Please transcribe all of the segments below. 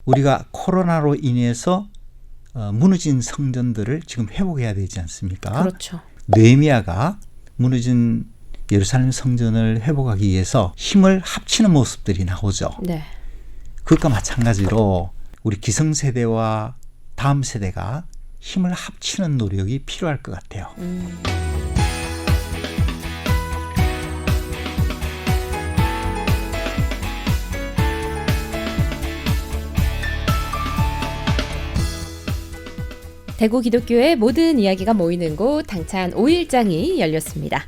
우리가 코로나로 인해서 무너진 성전들을 지금 회복해야 되지 않습니까? 그렇죠. 느헤미야가 무너진 예루살렘 성전을 회복하기 위해서 힘을 합치는 모습들이 나오죠. 네. 그것과 마찬가지로 우리 기성세대와 다음 세대가 힘을 합치는 노력이 필요할 것 같아요. 대구 기독교의 모든 이야기가 모이는 곳 당찬 5일장이 열렸습니다.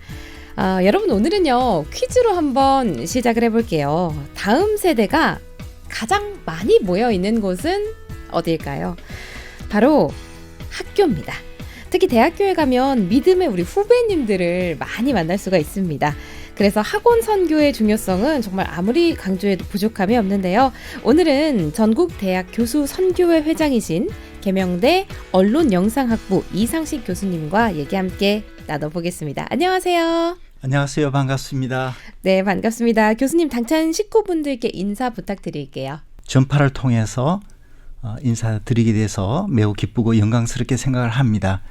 여러분 오늘은요 퀴즈로 한번 시작을 해볼게요. 다음 세대가 가장 많이 모여 있는 곳은 어디일까요? 바로 학교입니다. 특히 대학교에 가면 믿음의 우리 후배님들을 많이 만날 수가 있습니다. 그래서 학원 선교의 중요성은 정말 아무리 강조해도 부족함이 없는데요. 오늘은 전국 대학 교수 선교회 회장이신 계명대 언론영상학부 이상식 교수님과 얘기 함께 나눠보겠습니다. 안녕하세요. 안녕하세요. 반갑습니다. 네, 반갑습니다. 교수님 당찬 식구분들께 인사 부탁드릴게요. 전파를 통해서 인사드리게 돼서 매우 기쁘고 영광스럽게 생각을 합니다.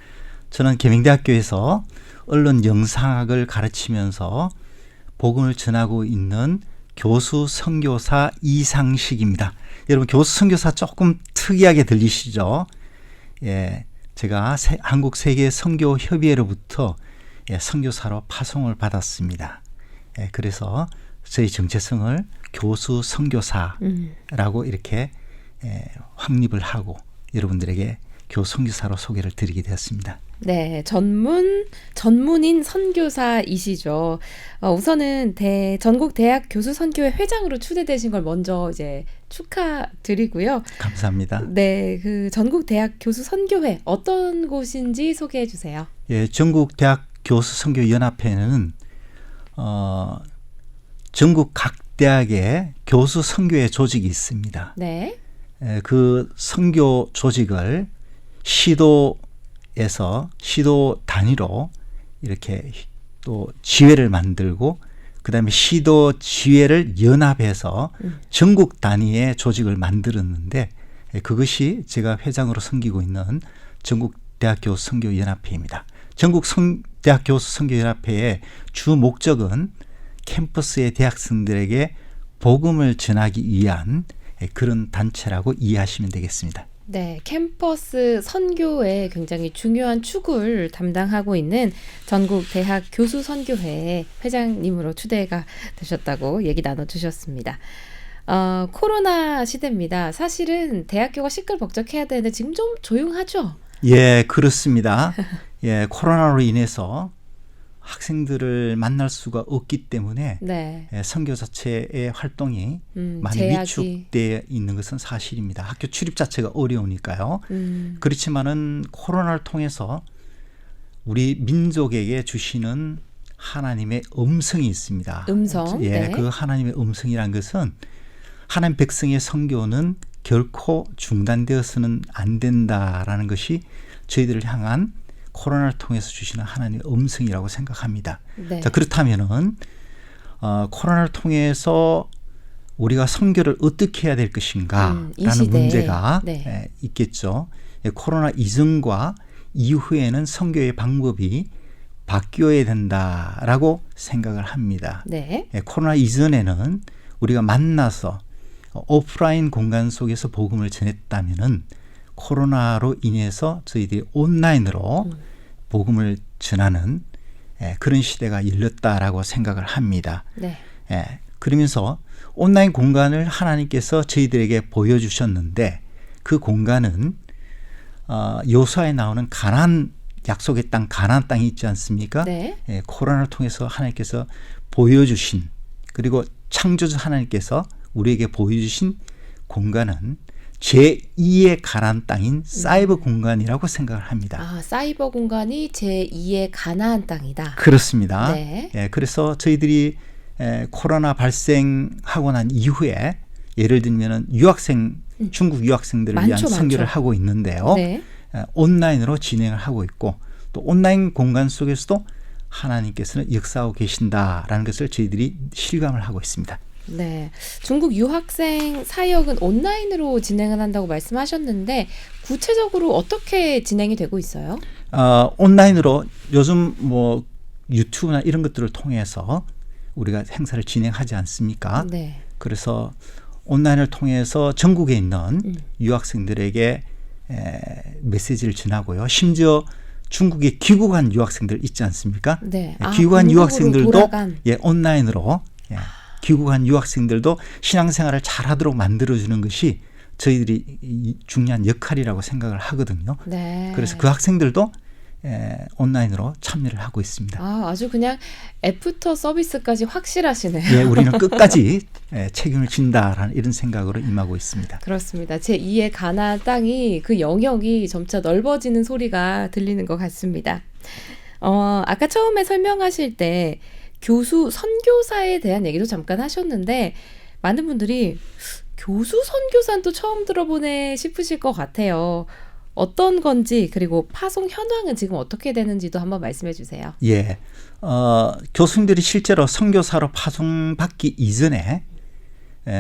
저는 계명대학교에서 언론영상학을 가르치면서 복음을 전하고 있는 교수 선교사 이상식입니다. 여러분 교수 선교사 조금 특이하게 들리시죠? 예, 제가 한국 세계 선교 협의회로부터 선교사로 파송을 받았습니다. 예, 그래서 저희 정체성을 교수 선교사라고 이렇게 확립을 하고 여러분들에게 교수 선교사로 소개를 드리게 되었습니다. 네, 전문인 선교사이시죠. 우선은 전국 대학 교수 선교회 회장으로 추대되신 걸 먼저 이제 축하드리고요. 감사합니다. 네, 그 전국 대학 교수 선교회 어떤 곳인지 소개해 주세요. 예, 전국 대학 교수 선교 연합회는 전국 각 대학에 교수 선교회 조직이 있습니다. 네. 그 선교 조직을 시도에서 시도 단위로 이렇게 또 지회를 만들고 그다음에 시도 지회를 연합해서 전국 단위의 조직을 만들었는데 그것이 제가 회장으로 섬기고 있는 전국 대학 교수 선교 연합회입니다. 전국 대학 교수 선교 연합회의 주 목적은 캠퍼스의 대학생들에게 복음을 전하기 위한 그런 단체라고 이해하시면 되겠습니다. 네, 캠퍼스 선교에 굉장히 중요한 축을 담당하고 있는 전국 대학 교수 선교회 회장님으로 추대가 되셨다고 얘기 나눠주셨습니다. 코로나 시대입니다. 사실은 대학교가 시끌벅적해야 되는데 지금 좀 조용하죠? 예, 그렇습니다. 예, 코로나로 인해서 학생들을 만날 수가 없기 때문에 네. 선교 자체의 활동이 많이 제약이. 위축되어 있는 것은 사실입니다. 학교 출입 자체가 어려우니까요. 그렇지만은 코로나를 통해서 우리 민족에게 주시는 하나님의 음성이 있습니다. 음성. 예, 네. 그 하나님의 음성이란 것은 하나님 백성의 선교는 결코 중단되어서는 안 된다라는 것이 저희들을 향한 코로나를 통해서 주시는 하나님의 음성이라고 생각합니다. 네. 자, 그렇다면은 코로나를 통해서 우리가 선교를 어떻게 해야 될 것인가라는 문제가 네. 있겠죠. 코로나 이전과 이후에는 선교의 방법이 바뀌어야 된다라고 생각을 합니다. 네. 코로나 이전에는 우리가 만나서 오프라인 공간 속에서 복음을 전했다면은 코로나로 인해서 저희들이 온라인으로 복음을 전하는 그런 시대가 열렸다라고 생각을 합니다. 네. 그러면서 온라인 공간을 하나님께서 저희들에게 보여주셨는데 그 공간은 요수아에 나오는 가나안 약속의 땅 가나안 땅이 있지 않습니까? 네. 코로나를 통해서 하나님께서 보여주신 그리고 창조주 하나님께서 우리에게 보여주신 공간은 제2의 가나안 땅인 사이버 공간이라고 생각을 합니다. 아, 사이버 공간이 제2의 가나안 땅이다. 그렇습니다. 네. 그래서 저희들이 코로나 발생하고 난 이후에 예를 들면 중국 유학생들을 위한 선교를 하고 있는데요. 네. 온라인으로 진행을 하고 있고 또 온라인 공간 속에서도 하나님께서는 역사하고 계신다라는 것을 저희들이 실감을 하고 있습니다. 네. 중국 유학생 사역은 온라인으로 진행을 한다고 말씀하셨는데 구체적으로 어떻게 진행이 되고 있어요? 온라인으로 요즘 뭐 유튜브나 이런 것들을 통해서 우리가 행사를 진행하지 않습니까? 네. 그래서 온라인을 통해서 전국에 있는 유학생들에게 메시지를 전하고요. 심지어 중국에 귀국한 유학생들 있지 않습니까? 네. 귀국한 본국으로 유학생들도 돌아간. 온라인으로 귀국한 유학생들도 신앙생활을 잘하도록 만들어주는 것이 저희들이 중요한 역할이라고 생각을 하거든요. 네. 그래서 그 학생들도 온라인으로 참여를 하고 있습니다. 아주 그냥 애프터 서비스까지 확실하시네요. 예, 우리는 끝까지 책임을 진다라는 이런 생각으로 임하고 있습니다. 그렇습니다. 제2의 가나안 땅이 그 영역이 점차 넓어지는 소리가 들리는 것 같습니다. 아까 처음에 설명하실 때 교수 선교사에 대한 얘기도 잠깐 하셨는데 많은 분들이 교수 선교사는 또 처음 들어보네 싶으실 것 같아요. 어떤 건지 그리고 파송 현황은 지금 어떻게 되는지도 한번 말씀해 주세요. 예, 교수님들이 실제로 선교사로 파송받기 이전에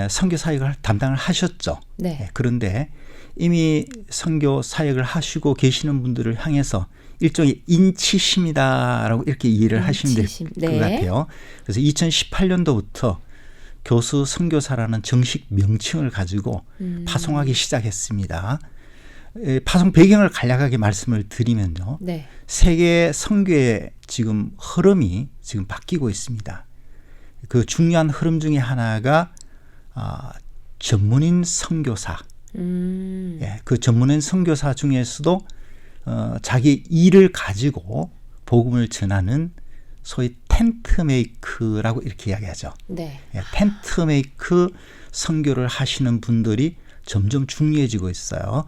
선교 사역을 담당을 하셨죠. 네. 그런데 이미 선교 사역을 하시고 계시는 분들을 향해서 일종의 인치심이다라고 이렇게 이해를 하시면 될 것 네. 같아요. 그래서 2018년도부터 교수 선교사라는 정식 명칭을 가지고 파송하기 시작했습니다. 파송 배경을 간략하게 말씀을 드리면요. 네. 세계 선교의 지금 흐름이 지금 바뀌고 있습니다. 그 중요한 흐름 중에 하나가 전문인 선교사. 그 전문인 선교사 중에서도 자기 일을 가지고 복음을 전하는 소위 텐트메이크라고 이렇게 이야기하죠. 네. 텐트메이크 선교를 하시는 분들이 점점 중요해지고 있어요.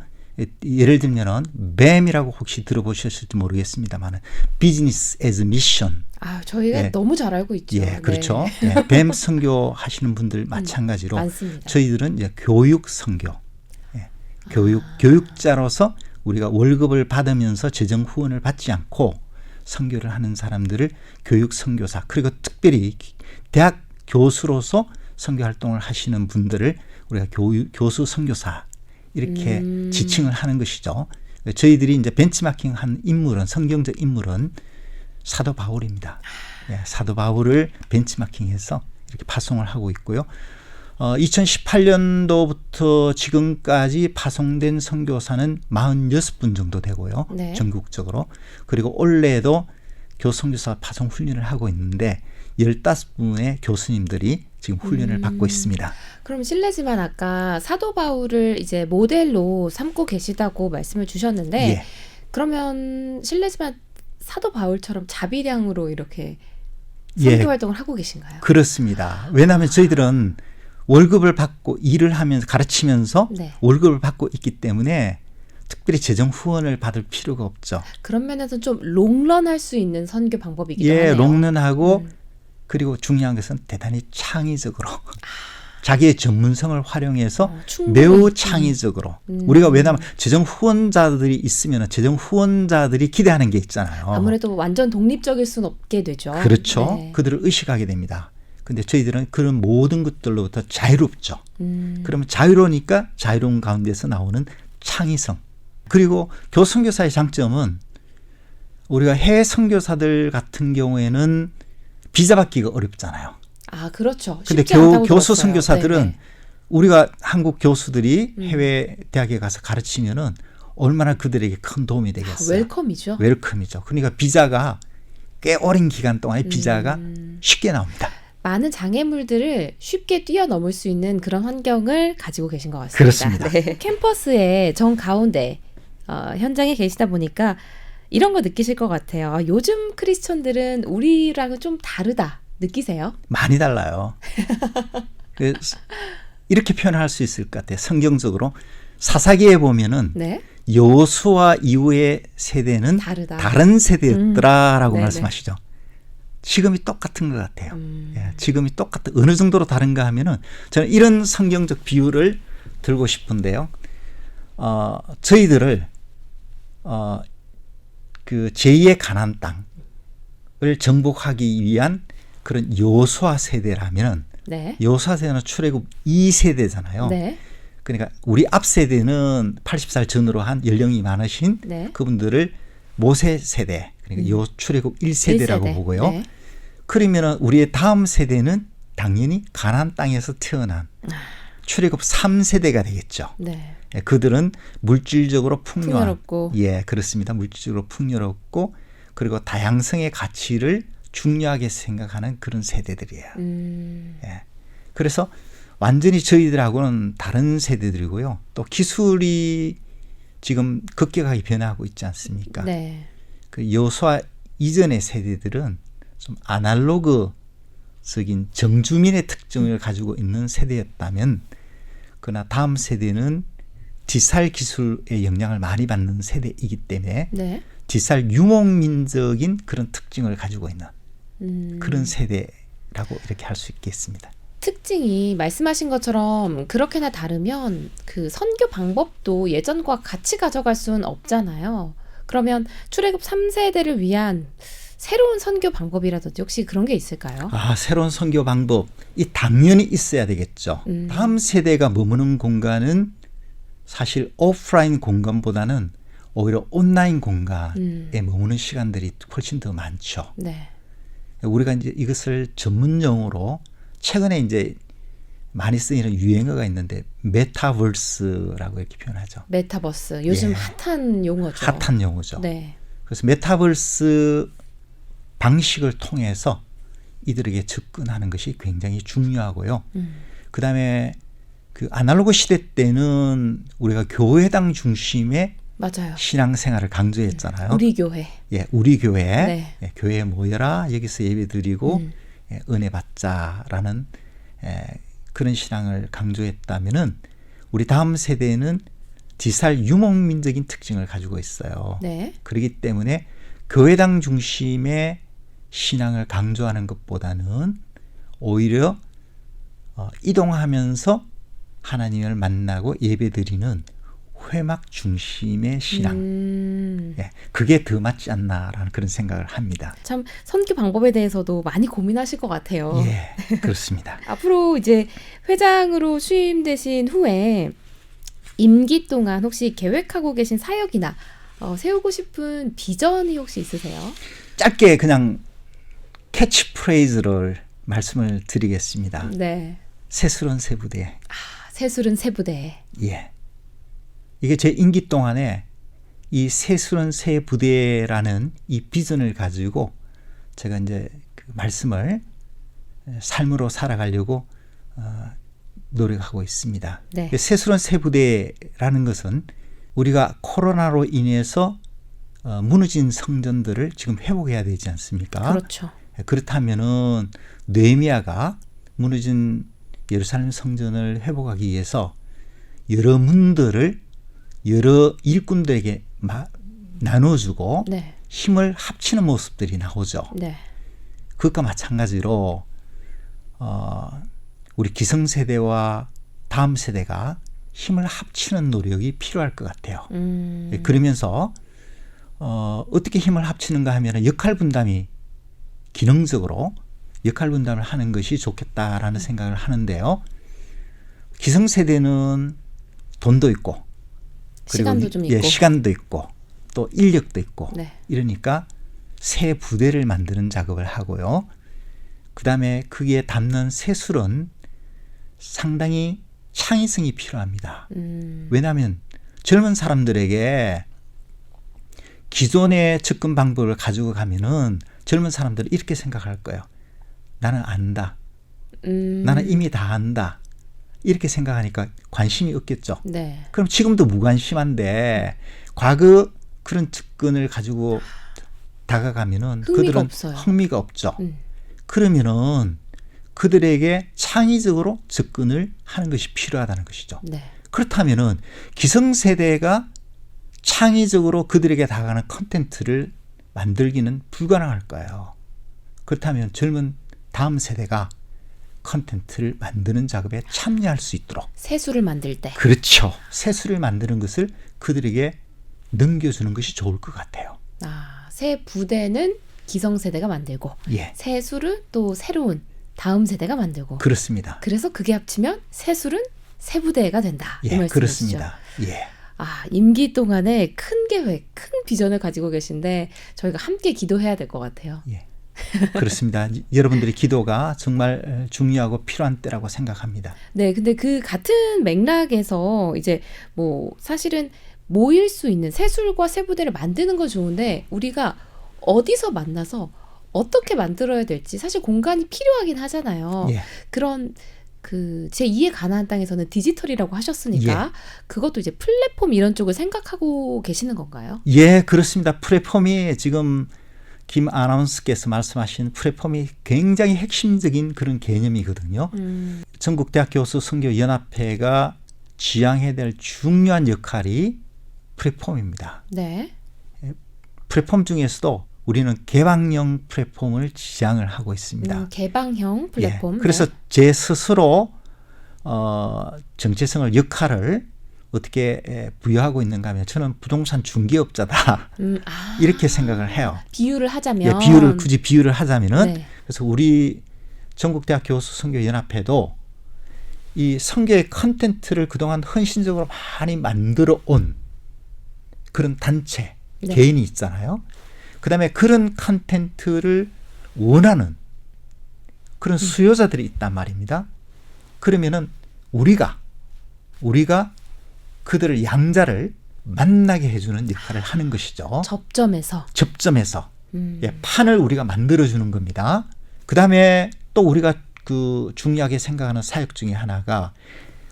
예를 들면은 뱀이라고 혹시 들어보셨을지 모르겠습니다만 비즈니스 애즈 미션. 저희가 너무 잘 알고 있죠. 예, 그렇죠. 네. 뱀 선교 하시는 분들 마찬가지로 많습니다. 저희들은 이제 교육 선교, 교육자로서 우리가 월급을 받으면서 재정 후원을 받지 않고 선교를 하는 사람들을 교육 선교사, 그리고 특별히 대학 교수로서 선교 활동을 하시는 분들을 우리가 교수 선교사 이렇게 지칭을 하는 것이죠. 저희들이 이제 벤치마킹한 인물은, 성경적 인물은 사도 바울입니다. 사도 바울을 벤치마킹해서 이렇게 파송을 하고 있고요. 2018년도부터 지금까지 파송된 선교사는 46분 정도 되고요. 네. 전국적으로. 그리고 올해도 교선교사 파송 훈련을 하고 있는데 15분의 교수님들이 지금 훈련을 받고 있습니다. 그럼 실례지만 아까 사도 바울을 이제 모델로 삼고 계시다고 말씀을 주셨는데 예. 그러면 실례지만 사도 바울처럼 자비량으로 이렇게 선교 활동을 하고 계신가요? 그렇습니다. 왜냐하면 저희들은 월급을 받고 일을 하면서 가르치면서 네. 월급을 받고 있기 때문에 특별히 재정 후원을 받을 필요가 없죠. 그런 면에서 좀 롱런할 수 있는 선교 방법이기도 하네요. 롱런하고 그리고 중요한 것은 대단히 창의적으로 자기의 전문성을 활용해서 매우 창의적으로 우리가 왜냐하면 재정 후원자들이 있으면 재정 후원자들이 기대하는 게 있잖아요. 아무래도 완전 독립적일 수는 없게 되죠. 그렇죠. 네. 그들을 의식하게 됩니다. 근데 저희들은 그런 모든 것들로부터 자유롭죠. 그러면 자유로우니까 자유로운 가운데서 나오는 창의성. 그리고 교선교사의 장점은 우리가 해외 선교사들 같은 경우에는 비자 받기가 어렵잖아요. 그렇죠. 근데 쉽지 않다고 교수 들었어요. 선교사들은 네네. 우리가 한국 교수들이 해외 대학에 가서 가르치면은 얼마나 그들에게 큰 도움이 되겠어요. 웰컴이죠. 웰컴이죠. 그러니까 비자가 꽤 오랜 기간 동안 비자가 쉽게 나옵니다. 많은 장애물들을 쉽게 뛰어넘을 수 있는 그런 환경을 가지고 계신 것 같습니다. 그렇습니다. 네. 캠퍼스의 정 가운데 현장에 계시다 보니까 이런 거 느끼실 것 같아요. 요즘 크리스천들은 우리랑은 좀 다르다 느끼세요? 많이 달라요. 이렇게 표현할 수 있을 것 같아요. 성경적으로 사사기에 보면은 네. 여호수아 이후의 세대는 다르다. 다른 세대였더라라고 네네. 말씀하시죠. 지금이 똑같은 것 같아요. 지금이 똑같은, 어느 정도로 다른가 하면은 저는 이런 성경적 비유를 들고 싶은데요. 저희들을 그 제2의 가나안 땅을 정복하기 위한 그런 여호수아 세대라면은 네. 요사세대는 출애굽 2세대잖아요. 네. 그러니까 우리 앞 세대는 80살 전후로 한 연령이 많으신 네. 그분들을 모세 세대, 그러니까 요 출애굽 1세대라고 1세대. 보고요. 네. 그러면은 우리의 다음 세대는 당연히 가나안 땅에서 태어난 출애굽 3세대가 되겠죠. 네. 예, 그들은 물질적으로 풍요한, 풍요롭고. 예, 그렇습니다. 물질적으로 풍요롭고 그리고 다양성의 가치를 중요하게 생각하는 그런 세대들이에요. 예. 그래서 완전히 저희들하고는 다른 세대들이고요. 또 기술이 지금 급격하게 변화하고 있지 않습니까? 네. 그 여호수아 이전의 세대들은 좀 아날로그적인 정주민의 특징을 가지고 있는 세대였다면, 그러나 다음 세대는 디지털 기술의 영향을 많이 받는 세대이기 때문에 네. 디지털 유목민적인 그런 특징을 가지고 있는 그런 음. 세대라고 이렇게 할 수 있겠습니다. 특징이 말씀하신 것처럼 그렇게나 다르면 그 선교 방법도 예전과 같이 가져갈 수는 없잖아요. 그러면 출애굽 3세대를 위한 새로운 선교 방법이라든지 혹시 그런 게 있을까요? 아, 새로운 선교 방법, 이 당연히 있어야 되겠죠. 다음 세대가 머무는 공간은 사실 오프라인 공간보다는 오히려 온라인 공간에 머무는 시간들이 훨씬 더 많죠. 네. 우리가 이제 이것을 전문 용어로 최근에 이제 많이 쓰이는 유행어가 있는데 메타버스라고 이렇게 표현하죠. 메타버스. 요즘 예. 핫한 용어죠. 핫한 용어죠. 네. 그래서 메타버스 방식을 통해서 이들에게 접근하는 것이 굉장히 중요하고요. 그다음에 그 아날로그 시대 때는 우리가 교회당 중심의 맞아요. 신앙생활을 강조했잖아요. 우리 교회. 예, 우리 교회, 네. 예, 교회에 모여라, 여기서 예배드리고 예, 은혜 받자라는 그런 신앙을 강조했다면은 우리 다음 세대는 디지털 유목민적인 특징을 가지고 있어요. 네. 그렇기 때문에 교회당 중심의 신앙을 강조하는 것보다는 오히려 이동하면서 하나님을 만나고 예배드리는 회막 중심의 신앙. 예, 그게 더 맞지 않나라는 그런 생각을 합니다. 참 선교 방법에 대해서도 많이 고민하실 것 같아요. 예, 그렇습니다. 앞으로 이제 회장으로 취임되신 후에 임기 동안 혹시 계획하고 계신 사역이나 세우고 싶은 비전이 혹시 있으세요? 짧게 그냥 캐치프레이즈를 말씀을 드리겠습니다. 네. 새스런 새부대. 새술은 새부대. 예. 이게 제 임기 동안에 이 새스런 새부대라는 이 비전을 가지고 제가 이제 그 말씀을 삶으로 살아가려고 노력하고 있습니다. 네. 새스런 새부대라는 것은 우리가 코로나로 인해서 무너진 성전들을 지금 회복해야 되지 않습니까? 그렇죠. 그렇다면은 느헤미야가 무너진 예루살렘 성전을 회복하기 위해서 여러 문들을 여러 일꾼들에게 나눠주고 네. 힘을 합치는 모습들이 나오죠. 네. 그것과 마찬가지로 우리 기성세대와 다음 세대가 힘을 합치는 노력이 필요할 것 같아요. 그러면서 어떻게 힘을 합치는가 하면 역할 분담이 기능적으로 역할 분담을 하는 것이 좋겠다라는 생각을 하는데요. 기성세대는 돈도 있고 그리고 시간도 좀 있고. 예, 시간도 있고 또 인력도 있고 네. 이러니까 새 부대를 만드는 작업을 하고요. 그다음에 거기에 담는 새술은 상당히 창의성이 필요합니다. 왜냐하면 젊은 사람들에게 기존의 접근 방법을 가지고 가면은 젊은 사람들은 이렇게 생각할 거예요. 나는 안다. 나는 이미 다 안다. 이렇게 생각하니까 관심이 없겠죠. 네. 그럼 지금도 무관심한데 과거 그런 접근을 가지고 다가가면은 흥미가 그들은 없어요. 흥미가 없죠. 그러면은 그들에게 창의적으로 접근을 하는 것이 필요하다는 것이죠. 네. 그렇다면은 기성세대가 창의적으로 그들에게 다가가는 컨텐츠를 만들기는 불가능할 거예요. 그렇다면 젊은 다음 세대가 컨텐츠를 만드는 작업에 참여할 수 있도록 새술을 만들 때. 그렇죠. 새술을 만드는 것을 그들에게 넘겨주는 것이 좋을 것 같아요. 새 부대는 기성세대가 만들고 예. 새술은 또 새로운 다음 세대가 만들고. 그렇습니다. 그래서 그게 합치면 새술은 세부대가 된다. 이 예, 말씀이시죠. 그렇습니다. 예. 임기 동안에 큰 계획, 큰 비전을 가지고 계신데 저희가 함께 기도해야 될 것 같아요. 예. 그렇습니다. 여러분들의 기도가 정말 중요하고 필요한 때라고 생각합니다. 네, 근데 그 같은 맥락에서 이제 뭐 사실은 모일 수 있는 새술과 새부대를 만드는 건 좋은데 우리가 어디서 만나서 어떻게 만들어야 될지 사실 공간이 필요하긴 하잖아요. 예. 그런 그 제2의 가나안 땅에서는 디지털이라고 하셨으니까 그것도 이제 플랫폼 이런 쪽을 생각하고 계시는 건가요? 예, 그렇습니다. 플랫폼이 지금 김 아나운서께서 말씀하신 플랫폼이 굉장히 핵심적인 그런 개념이거든요. 전국대학교수선교연합회가 지향해야 될 중요한 역할이 플랫폼입니다. 네. 플랫폼 중에서도 우리는 개방형 플랫폼을 지향을 하고 있습니다. 개방형 플랫폼. 예, 그래서 네. 제 스스로 정체성을 역할을 어떻게 부여하고 있는가 하면 저는 부동산 중개업자다 이렇게 생각을 해요. 비유를 하자면 굳이 비유를 하자면은 네. 그래서 우리 전국대학 교수 선교연합회도 이 선교의 컨텐츠를 그동안 헌신적으로 많이 만들어 온 그런 단체 네. 개인이 있잖아요. 그다음에 그런 컨텐츠를 원하는 그런 수요자들이 있단 말입니다. 그러면은 우리가 그들을 양자를 만나게 해주는 역할을 하는 것이죠. 접점에서 예, 판을 우리가 만들어주는 겁니다. 그 다음에 또 우리가 그 중요하게 생각하는 사역 중에 하나가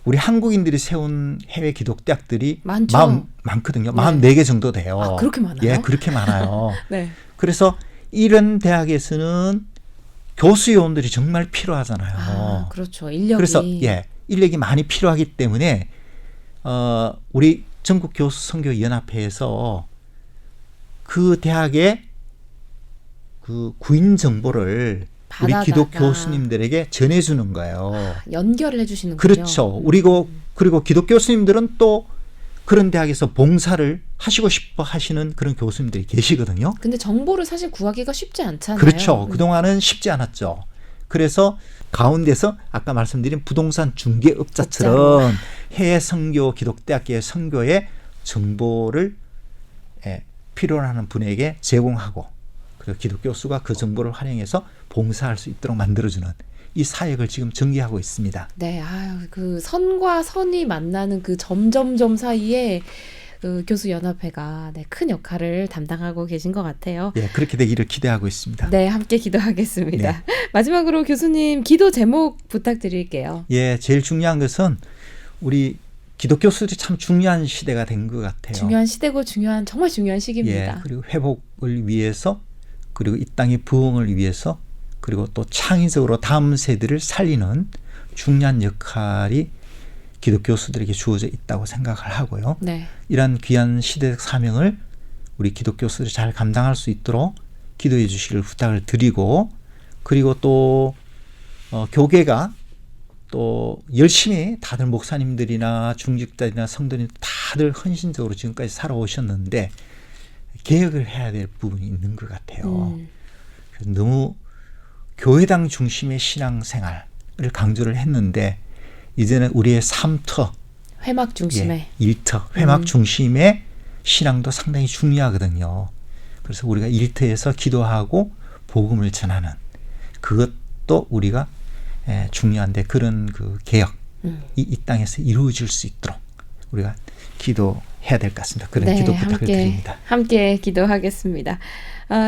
우리 한국인들이 세운 해외 기독대학들이 많거든요. 44개 정도 돼요. 그렇게 많아요? 예, 그렇게 많아요. 네. 그래서 이런 대학에서는 교수 요원들이 정말 필요하잖아요. 그렇죠. 인력이. 그래서 인력이 많이 필요하기 때문에 우리 전국 교수 선교 연합회에서 그 대학의 그 구인 정보를 우리 기독 교수님들에게 전해주는 거예요. 연결을 해주시는군요. 그렇죠. 그리고 기독 교수님들은 또 그런 대학에서 봉사를 하시고 싶어 하시는 그런 교수님들이 계시거든요. 근데 정보를 사실 구하기가 쉽지 않잖아요. 그렇죠. 그동안은 쉽지 않았죠. 그래서 가운데서 아까 말씀드린 부동산 중개업자처럼 해외 선교 기독대학교의 선교의 정보를 필요로 하는 분에게 제공하고 그리고 기독교수가 그 정보를 활용해서 봉사할 수 있도록 만들어주는 이 사역을 지금 전개하고 있습니다. 네, 그 선과 선이 만나는 그 점점점 사이에 그 교수연합회가 큰 역할을 담당하고 계신 것 같아요. 예, 그렇게 되기를 기대하고 있습니다. 네, 함께 기도하겠습니다. 마지막으로 교수님 기도 제목 부탁드릴게요. 예, 제일 중요한 것은 우리 기독교수들이 참 중요한 시대가 된 것 같아요. 중요한 시대고 정말 중요한 시기입니다. 예, 그리고 회복을 위해서 그리고 이 땅의 부흥을 위해서 그리고 또 창의적으로 다음 세대를 살리는 중요한 역할이 기독교수들에게 주어져 있다고 생각을 하고요. 네. 이러한 귀한 시대적 사명을 우리 기독교수들이 잘 감당할 수 있도록 기도해 주시기를 부탁을 드리고 그리고 또 교계가 또 열심히 다들 목사님들이나 중직자들이나 성도님 다들 헌신적으로 지금까지 살아오셨는데 개혁을 해야 될 부분이 있는 것 같아요. 그래서 너무 교회당 중심의 신앙생활을 강조를 했는데 이제는 우리의 3터 회막 중심의 1터 회막 중심의 신앙도 상당히 중요하거든요. 그래서 우리가 1터에서 기도하고 복음을 전하는 그것도 우리가 중요한데 그런 그 개혁이 이 땅에서 이루어질 수 있도록 우리가 기도해야 될 것 같습니다. 그런 기도 부탁을 드립니다. 함께 기도하겠습니다.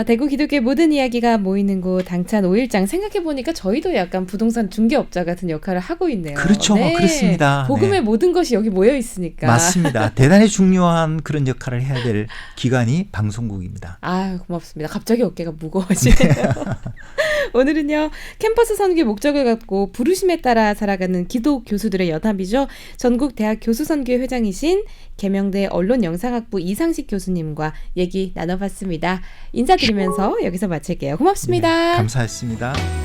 대구 기독교의 모든 이야기가 모이는 곳 당찬 5일장 생각해보니까 저희도 약간 부동산 중개업자 같은 역할을 하고 있네요. 그렇죠. 그렇습니다. 복음의 모든 것이 여기 모여 있으니까. 맞습니다. 대단히 중요한 그런 역할을 해야 될 기관이 방송국입니다. 고맙습니다. 갑자기 어깨가 무거워지네요. 오늘은요. 캠퍼스 선교의 목적을 갖고 부르심에 따라 살아가는 기독 교수들의 연합이죠. 전국대학 교수선교회 회장이신 계명대 언론영상학부 이상식 교수님과 얘기 나눠봤습니다. 인사드리면서 여기서 마칠게요. 고맙습니다. 네, 감사했습니다.